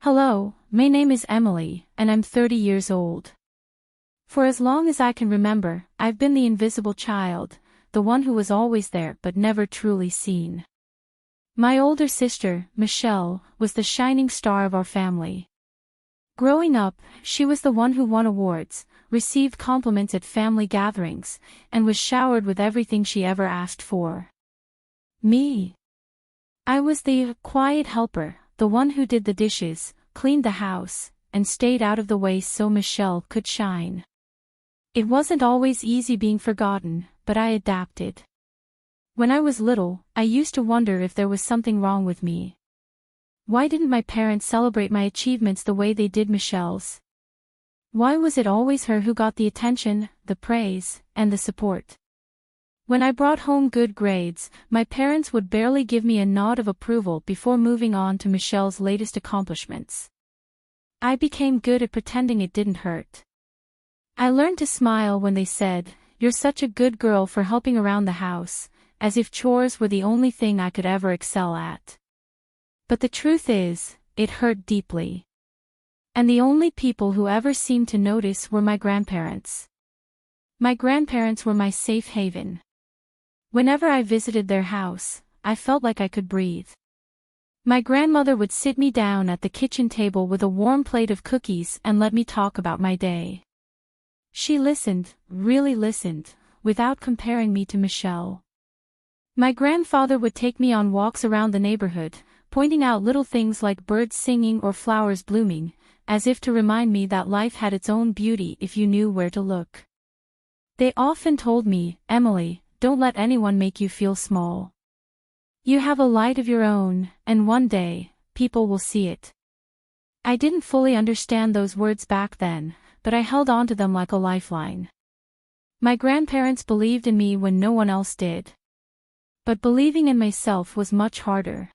Hello, my name is Emily, and I'm 30 years old. For as long as I can remember, I've been the invisible child, the one who was always there but never truly seen. My older sister, Michelle, was the shining star of our family. Growing up, she was the one who won awards, received compliments at family gatherings, and was showered with everything she ever asked for. Me. I was the quiet helper, the one who did the dishes, cleaned the house, and stayed out of the way so Michelle could shine. It wasn't always easy being forgotten, but I adapted. When I was little, I used to wonder if there was something wrong with me. Why didn't my parents celebrate my achievements the way they did Michelle's? Why was it always her who got the attention, the praise, and the support? When I brought home good grades, my parents would barely give me a nod of approval before moving on to Michelle's latest accomplishments. I became good at pretending it didn't hurt. I learned to smile when they said, "You're such a good girl for helping around the house," as if chores were the only thing I could ever excel at. But the truth is, it hurt deeply. And the only people who ever seemed to notice were my grandparents. My grandparents were my safe haven. Whenever I visited their house, I felt like I could breathe. My grandmother would sit me down at the kitchen table with a warm plate of cookies and let me talk about my day. She listened, really listened, without comparing me to Michelle. My grandfather would take me on walks around the neighborhood, pointing out little things like birds singing or flowers blooming, as if to remind me that life had its own beauty if you knew where to look. They often told me, "Emily, don't let anyone make you feel small. You have a light of your own, and one day, people will see it." I didn't fully understand those words back then, but I held on to them like a lifeline. My grandparents believed in me when no one else did. But believing in myself was much harder.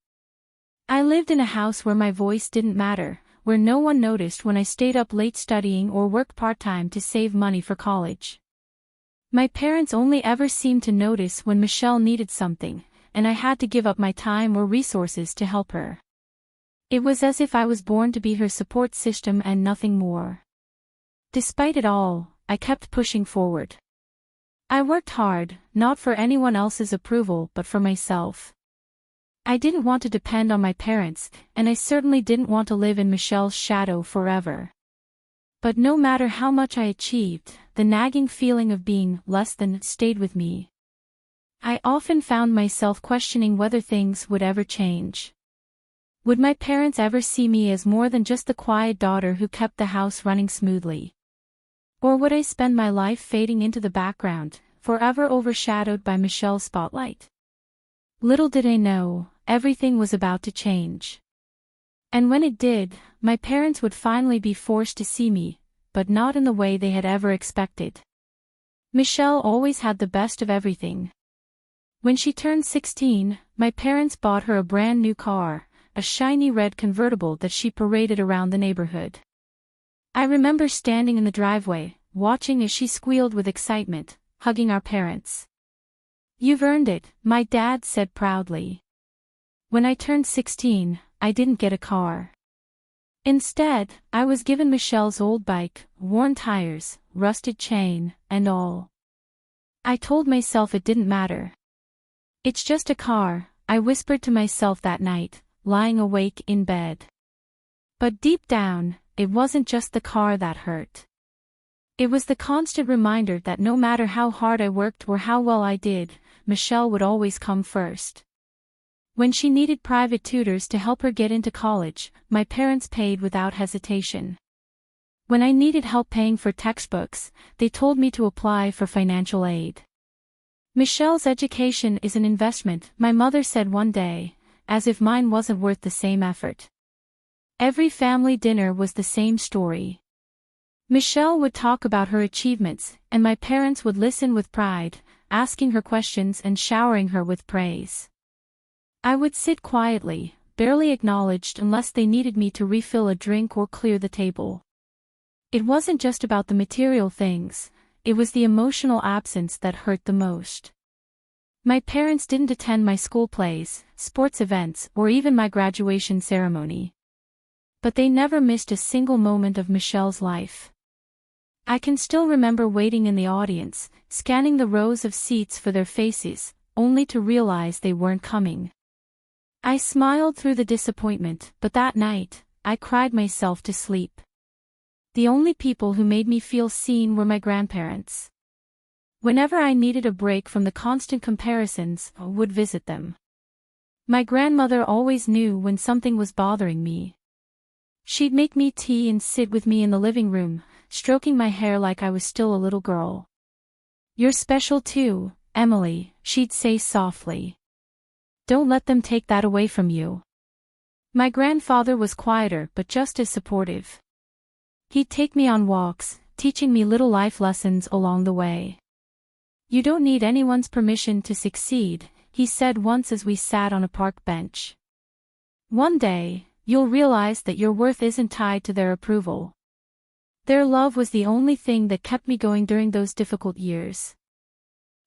I lived in a house where my voice didn't matter, where no one noticed when I stayed up late studying or worked part-time to save money for college. My parents only ever seemed to notice when Michelle needed something, and I had to give up my time or resources to help her. It was as if I was born to be her support system and nothing more. Despite it all, I kept pushing forward. I worked hard, not for anyone else's approval but for myself. I didn't want to depend on my parents, and I certainly didn't want to live in Michelle's shadow forever. But no matter how much I achieved, the nagging feeling of being less than stayed with me. I often found myself questioning whether things would ever change. Would my parents ever see me as more than just the quiet daughter who kept the house running smoothly? Or would I spend my life fading into the background, forever overshadowed by Michelle's spotlight? Little did I know, everything was about to change. And when it did, my parents would finally be forced to see me, but not in the way they had ever expected. Michelle always had the best of everything. When she turned 16, my parents bought her a brand new car, a shiny red convertible that she paraded around the neighborhood. I remember standing in the driveway, watching as she squealed with excitement, hugging our parents. "You've earned it," my dad said proudly. When I turned 16, I didn't get a car. Instead, I was given Michelle's old bike, worn tires, rusted chain, and all. I told myself it didn't matter. "It's just a car," I whispered to myself that night, lying awake in bed. But deep down, it wasn't just the car that hurt. It was the constant reminder that no matter how hard I worked or how well I did, Michelle would always come first. When she needed private tutors to help her get into college, my parents paid without hesitation. When I needed help paying for textbooks, they told me to apply for financial aid. "Michelle's education is an investment," my mother said one day, as if mine wasn't worth the same effort. Every family dinner was the same story. Michelle would talk about her achievements, and my parents would listen with pride, asking her questions and showering her with praise. I would sit quietly, barely acknowledged unless they needed me to refill a drink or clear the table. It wasn't just about the material things, it was the emotional absence that hurt the most. My parents didn't attend my school plays, sports events, or even my graduation ceremony. But they never missed a single moment of Michelle's life. I can still remember waiting in the audience, scanning the rows of seats for their faces, only to realize they weren't coming. I smiled through the disappointment, but that night, I cried myself to sleep. The only people who made me feel seen were my grandparents. Whenever I needed a break from the constant comparisons, I would visit them. My grandmother always knew when something was bothering me. She'd make me tea and sit with me in the living room, stroking my hair like I was still a little girl. "You're special too, Emily," she'd say softly. "Don't let them take that away from you." My grandfather was quieter but just as supportive. He'd take me on walks, teaching me little life lessons along the way. "You don't need anyone's permission to succeed," he said once as we sat on a park bench. "One day, you'll realize that your worth isn't tied to their approval." Their love was the only thing that kept me going during those difficult years.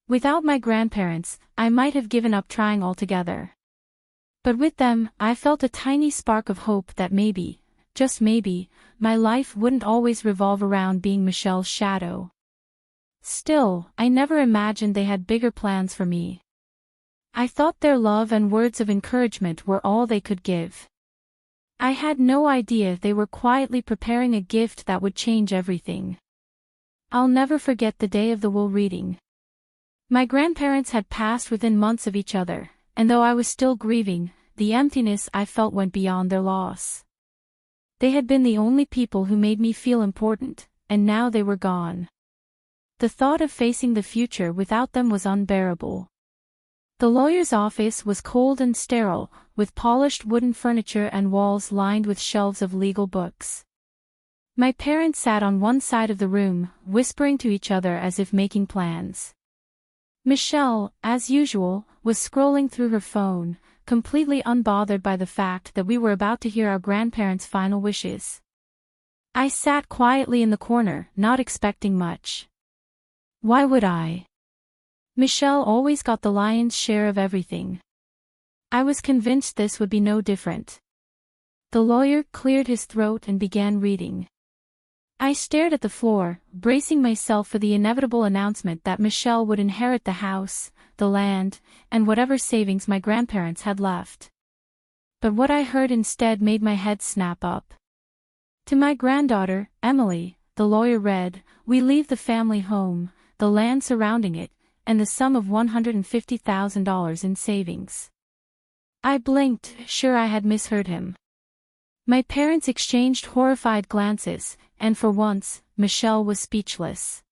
Without my grandparents, I might have given up trying altogether. But with them, I felt a tiny spark of hope that maybe, just maybe, my life wouldn't always revolve around being Michelle's shadow. Still, I never imagined they had bigger plans for me. I thought their love and words of encouragement were all they could give. I had no idea they were quietly preparing a gift that would change everything. I'll never forget the day of the will reading. My grandparents had passed within months of each other, and though I was still grieving, the emptiness I felt went beyond their loss. They had been the only people who made me feel important, and now they were gone. The thought of facing the future without them was unbearable. The lawyer's office was cold and sterile, with polished wooden furniture and walls lined with shelves of legal books. My parents sat on one side of the room, whispering to each other as if making plans. Michelle, as usual, was scrolling through her phone, completely unbothered by the fact that we were about to hear our grandparents' final wishes. I sat quietly in the corner, not expecting much. Why would I? Michelle always got the lion's share of everything. I was convinced this would be no different. The lawyer cleared his throat and began reading. I stared at the floor, bracing myself for the inevitable announcement that Michelle would inherit the house, the land, and whatever savings my grandparents had left. But what I heard instead made my head snap up. To my granddaughter, Emily, the lawyer read, "We leave the family home, the land surrounding it, and the sum of $150,000 in savings." I blinked, sure I had misheard him. My parents exchanged horrified glances, and for once, Michelle was speechless.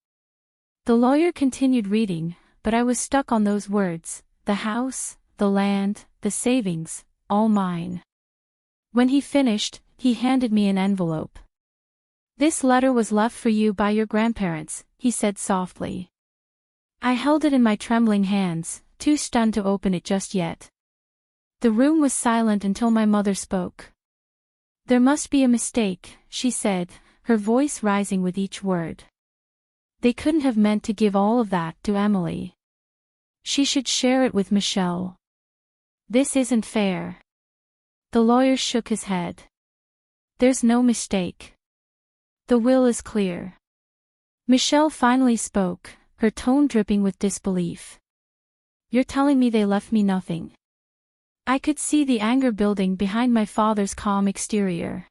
The lawyer continued reading, but I was stuck on those words: the house, the land, the savings, all mine. When he finished, he handed me an envelope. "This letter was left for you by your grandparents," he said softly. I held it in my trembling hands, too stunned to open it just yet. The room was silent until my mother spoke. "There must be a mistake," she said, her voice rising with each word. "They couldn't have meant to give all of that to Emily. She should share it with Michelle. This isn't fair." The lawyer shook his head. "There's no mistake. The will is clear." Michelle finally spoke, her tone dripping with disbelief. "You're telling me they left me nothing?" I could see the anger building behind my father's calm exterior.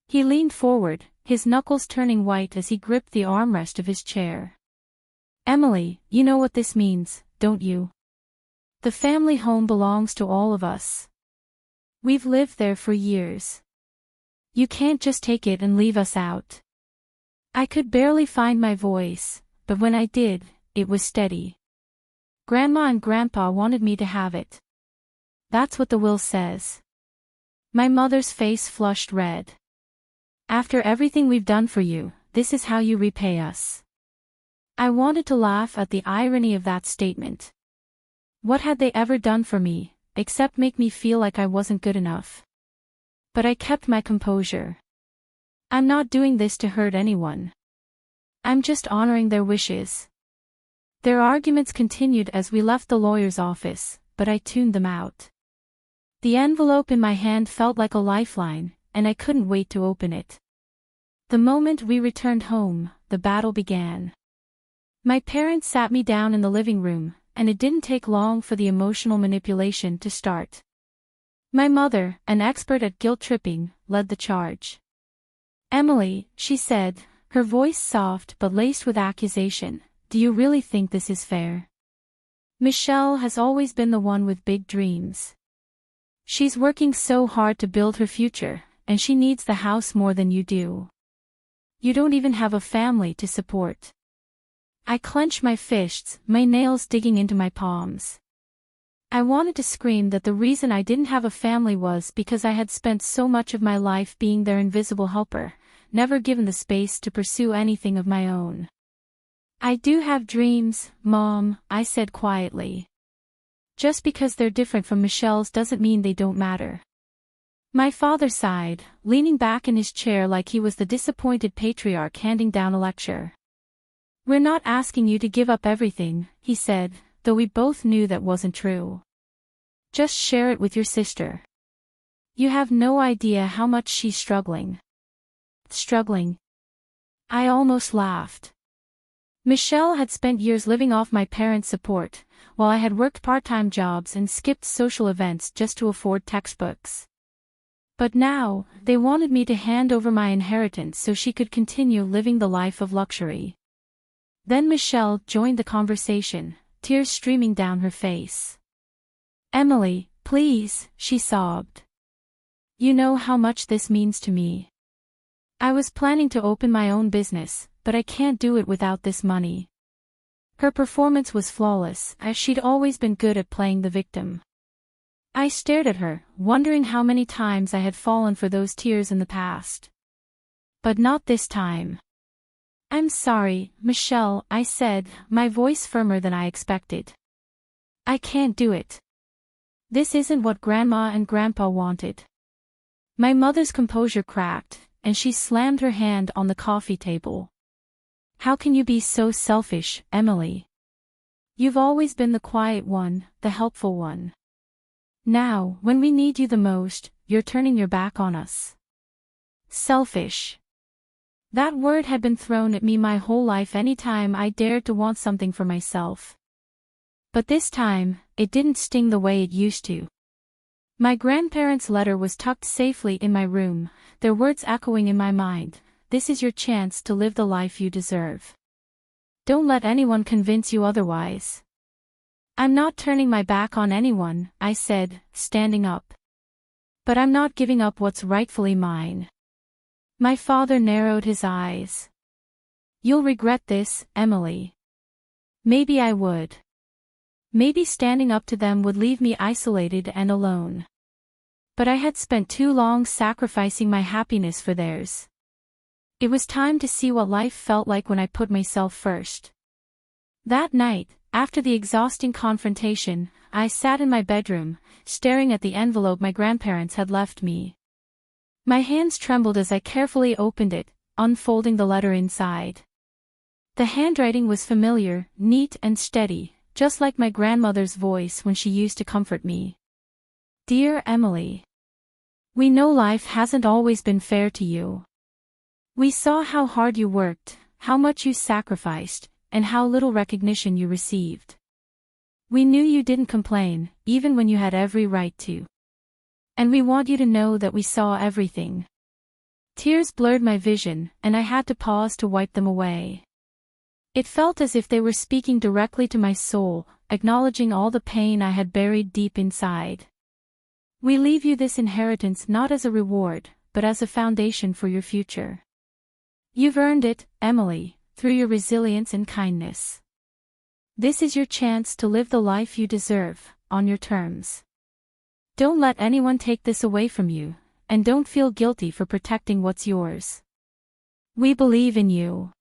He leaned forward, his knuckles turning white as he gripped the armrest of his chair. "Emily, you know what this means, don't you? The family home belongs to all of us. We've lived there for years. You can't just take it and leave us out." I could barely find my voice, but when I did, it was steady. "Grandma and Grandpa wanted me to have it. That's what the will says." My mother's face flushed red. "After everything we've done for you, this is how you repay us." I wanted to laugh at the irony of that statement. What had they ever done for me, except make me feel like I wasn't good enough? But I kept my composure. "I'm not doing this to hurt anyone. I'm just honoring their wishes." Their arguments continued as we left the lawyer's office, but I tuned them out. The envelope in my hand felt like a lifeline, and I couldn't wait to open it. The moment we returned home, the battle began. My parents sat me down in the living room, and it didn't take long for the emotional manipulation to start. My mother, an expert at guilt-tripping, led the charge. "Emily," she said, her voice soft but laced with accusation, "do you really think this is fair? Michelle has always been the one with big dreams. She's working so hard to build her future, and she needs the house more than you do. You don't even have a family to support." I clenched my fists, my nails digging into my palms. I wanted to scream that the reason I didn't have a family was because I had spent so much of my life being their invisible helper, never given the space to pursue anything of my own. "I do have dreams, Mom," I said quietly. "Just because they're different from Michelle's doesn't mean they don't matter." My father sighed, leaning back in his chair like he was the disappointed patriarch handing down a lecture. "We're not asking you to give up everything," he said, though we both knew that wasn't true. "Just share it with your sister. You have no idea how much she's struggling." Struggling? I almost laughed. Michelle had spent years living off my parents' support, while I had worked part-time jobs and skipped social events just to afford textbooks. But now, they wanted me to hand over my inheritance so she could continue living the life of luxury. Then Michelle joined the conversation, tears streaming down her face. "Emily, please," she sobbed. "You know how much this means to me. I was planning to open my own business, but I can't do it without this money." Her performance was flawless, as she'd always been good at playing the victim. I stared at her, wondering how many times I had fallen for those tears in the past. But not this time. "I'm sorry, Michelle," I said, my voice firmer than I expected. "I can't do it. This isn't what Grandma and Grandpa wanted." My mother's composure cracked, and she slammed her hand on the coffee table. "How can you be so selfish, Emily? You've always been the quiet one, the helpful one. Now, when we need you the most, you're turning your back on us." Selfish. That word had been thrown at me my whole life anytime I dared to want something for myself. But this time, it didn't sting the way it used to. My grandparents' letter was tucked safely in my room, their words echoing in my mind, "This is your chance to live the life you deserve. Don't let anyone convince you otherwise." "I'm not turning my back on anyone," I said, standing up. "But I'm not giving up what's rightfully mine." My father narrowed his eyes. "You'll regret this, Emily." Maybe I would. Maybe standing up to them would leave me isolated and alone. But I had spent too long sacrificing my happiness for theirs. It was time to see what life felt like when I put myself first. That night, after the exhausting confrontation, I sat in my bedroom, staring at the envelope my grandparents had left me. My hands trembled as I carefully opened it, unfolding the letter inside. The handwriting was familiar, neat and steady, just like my grandmother's voice when she used to comfort me. "Dear Emily, we know life hasn't always been fair to you. We saw how hard you worked, how much you sacrificed, and how little recognition you received. We knew you didn't complain, even when you had every right to. And we want you to know that we saw everything." Tears blurred my vision, and I had to pause to wipe them away. It felt as if they were speaking directly to my soul, acknowledging all the pain I had buried deep inside. "We leave you this inheritance not as a reward, but as a foundation for your future. You've earned it, Emily, through your resilience and kindness. This is your chance to live the life you deserve, on your terms. Don't let anyone take this away from you, and don't feel guilty for protecting what's yours. We believe in you.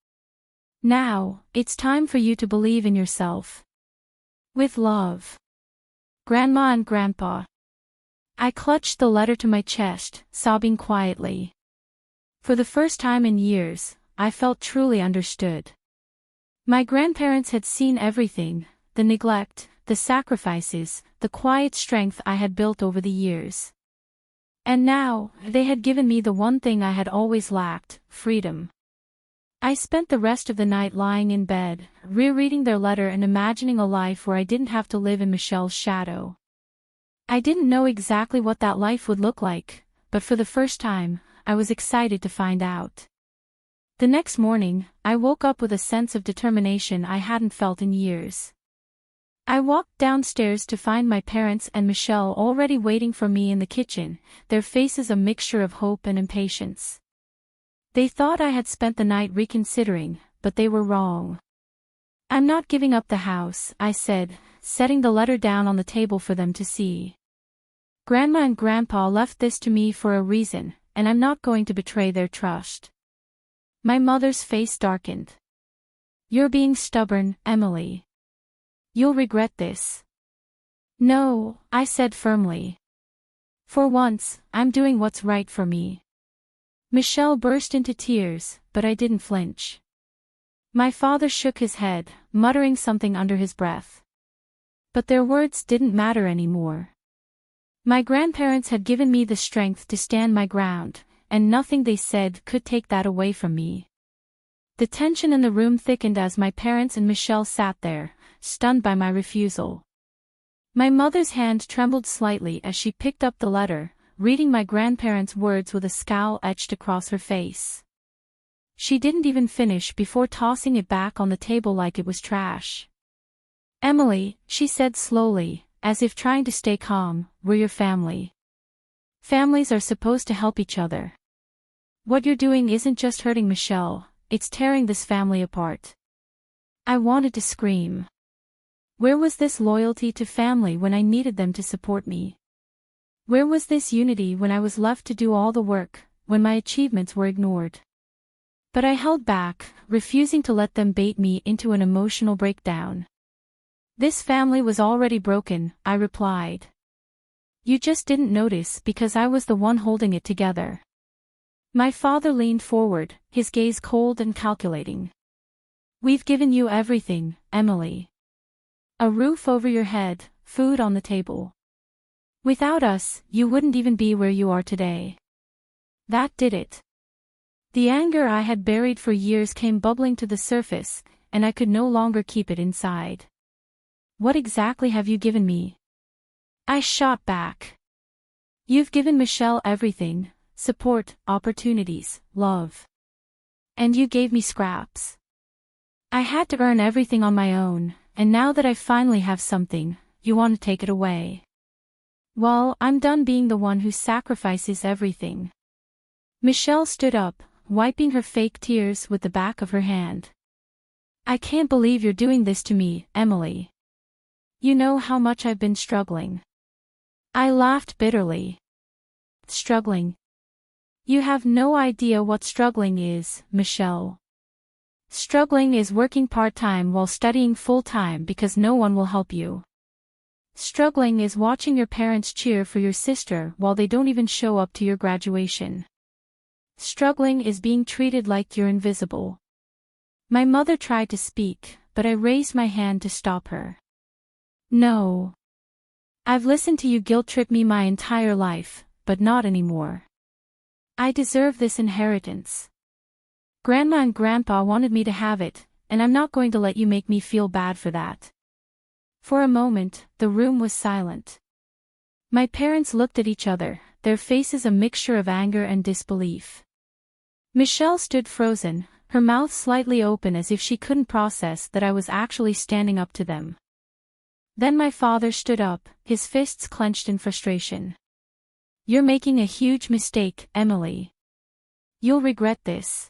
Now, it's time for you to believe in yourself. With love. Grandma and Grandpa." I clutched the letter to my chest, sobbing quietly. For the first time in years, I felt truly understood. My grandparents had seen everything, the neglect, the sacrifices, the quiet strength I had built over the years. And now, they had given me the one thing I had always lacked, freedom. I spent the rest of the night lying in bed, rereading their letter and imagining a life where I didn't have to live in Michelle's shadow. I didn't know exactly what that life would look like, but for the first time, I was excited to find out. The next morning, I woke up with a sense of determination I hadn't felt in years. I walked downstairs to find my parents and Michelle already waiting for me in the kitchen, their faces a mixture of hope and impatience. They thought I had spent the night reconsidering, but they were wrong. "I'm not giving up the house," I said, setting the letter down on the table for them to see. "Grandma and Grandpa left this to me for a reason, and I'm not going to betray their trust." My mother's face darkened. "You're being stubborn, Emily. You'll regret this." "No," I said firmly. "For once, I'm doing what's right for me." Michelle burst into tears, but I didn't flinch. My father shook his head, muttering something under his breath. But their words didn't matter anymore. My grandparents had given me the strength to stand my ground, and nothing they said could take that away from me. The tension in the room thickened as my parents and Michelle sat there, stunned by my refusal. My mother's hand trembled slightly as she picked up the letter, reading my grandparents' words with a scowl etched across her face. She didn't even finish before tossing it back on the table like it was trash. "Emily," she said slowly, as if trying to stay calm, "we're your family. Families are supposed to help each other. What you're doing isn't just hurting Michelle, it's tearing this family apart." I wanted to scream. Where was this loyalty to family when I needed them to support me? Where was this unity when I was left to do all the work, when my achievements were ignored? But I held back, refusing to let them bait me into an emotional breakdown. "This family was already broken," I replied. "You just didn't notice because I was the one holding it together." My father leaned forward, his gaze cold and calculating. "We've given you everything, Emily. A roof over your head, food on the table. Without us, you wouldn't even be where you are today. That did it." The anger I had buried for years came bubbling to the surface, and I could no longer keep it inside. "What exactly have you given me?" I shot back. "You've given Michelle everything: support, opportunities, love. And you gave me scraps. I had to earn everything on my own, and now that I finally have something, you want to take it away. Well, I'm done being the one who sacrifices everything." Michelle stood up, wiping her fake tears with the back of her hand. "I can't believe you're doing this to me, Emily. You know how much I've been struggling." I laughed bitterly. "Struggling? You have no idea what struggling is, Michelle. Struggling is working part-time while studying full-time because no one will help you. Struggling is watching your parents cheer for your sister while they don't even show up to your graduation. Struggling is being treated like you're invisible." My mother tried to speak, but I raised my hand to stop her. "No. I've listened to you guilt-trip me my entire life, but not anymore. I deserve this inheritance. Grandma and Grandpa wanted me to have it, and I'm not going to let you make me feel bad for that." For a moment, the room was silent. My parents looked at each other, their faces a mixture of anger and disbelief. Michelle stood frozen, her mouth slightly open as if she couldn't process that I was actually standing up to them. Then my father stood up, his fists clenched in frustration. "You're making a huge mistake, Emily. You'll regret this.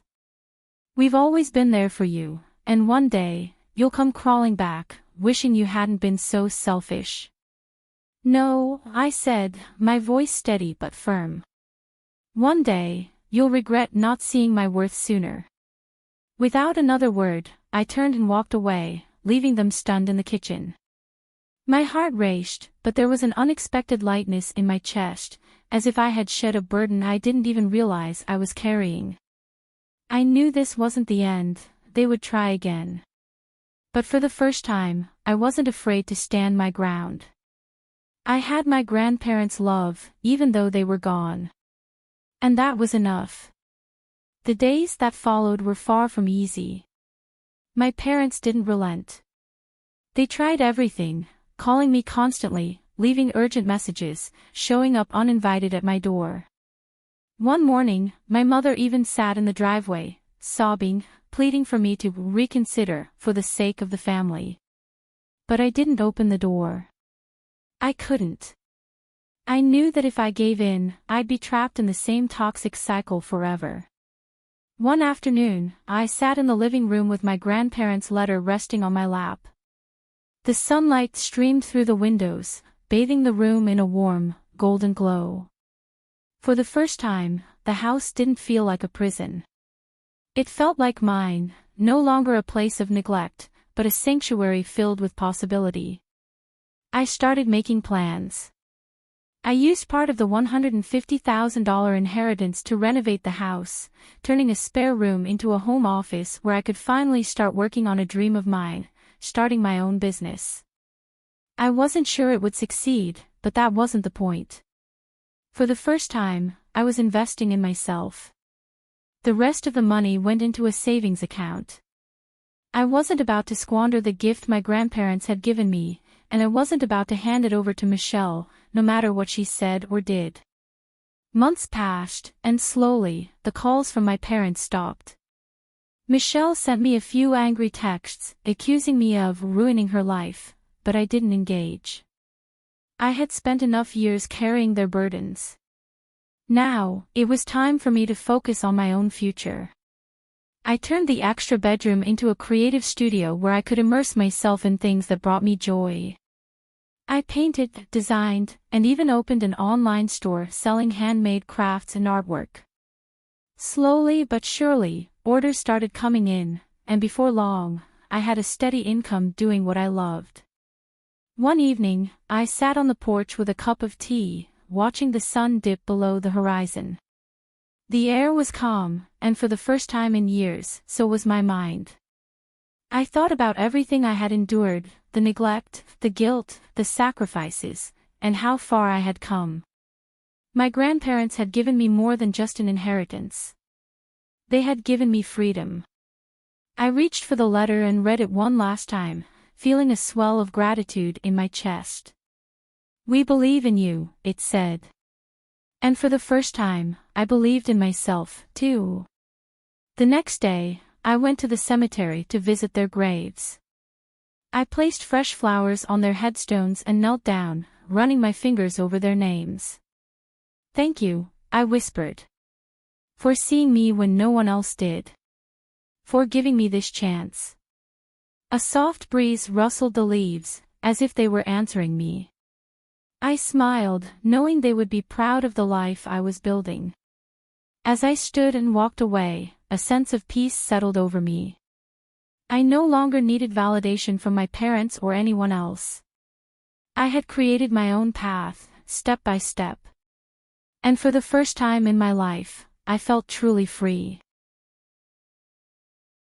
We've always been there for you, and one day, you'll come crawling back, wishing you hadn't been so selfish." "No," I said, my voice steady but firm. "One day, you'll regret not seeing my worth sooner." Without another word, I turned and walked away, leaving them stunned in the kitchen. My heart raced, but there was an unexpected lightness in my chest, as if I had shed a burden I didn't even realize I was carrying. I knew this wasn't the end, they would try again. But for the first time, I wasn't afraid to stand my ground. I had my grandparents' love, even though they were gone. And that was enough. The days that followed were far from easy. My parents didn't relent. They tried everything, calling me constantly, leaving urgent messages, showing up uninvited at my door. One morning, my mother even sat in the driveway, sobbing, pleading for me to reconsider for the sake of the family. But I didn't open the door. I couldn't. I knew that if I gave in, I'd be trapped in the same toxic cycle forever. One afternoon, I sat in the living room with my grandparents' letter resting on my lap. The sunlight streamed through the windows, bathing the room in a warm, golden glow. For the first time, the house didn't feel like a prison. It felt like mine, no longer a place of neglect, but a sanctuary filled with possibility. I started making plans. I used part of the $150,000 inheritance to renovate the house, turning a spare room into a home office where I could finally start working on a dream of mine, starting my own business. I wasn't sure it would succeed, but that wasn't the point. For the first time, I was investing in myself. The rest of the money went into a savings account. I wasn't about to squander the gift my grandparents had given me, and I wasn't about to hand it over to Michelle, no matter what she said or did. Months passed, and slowly, the calls from my parents stopped. Michelle sent me a few angry texts, accusing me of ruining her life, but I didn't engage. I had spent enough years carrying their burdens. Now, it was time for me to focus on my own future. I turned the extra bedroom into a creative studio where I could immerse myself in things that brought me joy. I painted, designed, and even opened an online store selling handmade crafts and artwork. Slowly but surely, orders started coming in, and before long, I had a steady income doing what I loved. One evening, I sat on the porch with a cup of tea, watching the sun dip below the horizon. The air was calm, and for the first time in years, so was my mind. I thought about everything I had endured, the neglect, the guilt, the sacrifices, and how far I had come. My grandparents had given me more than just an inheritance. They had given me freedom. I reached for the letter and read it one last time, feeling a swell of gratitude in my chest. "We believe in you," it said. And for the first time, I believed in myself, too. The next day, I went to the cemetery to visit their graves. I placed fresh flowers on their headstones and knelt down, running my fingers over their names. "Thank you," I whispered. "For seeing me when no one else did. For giving me this chance." A soft breeze rustled the leaves, as if they were answering me. I smiled, knowing they would be proud of the life I was building. As I stood and walked away, a sense of peace settled over me. I no longer needed validation from my parents or anyone else. I had created my own path, step by step. And for the first time in my life, I felt truly free.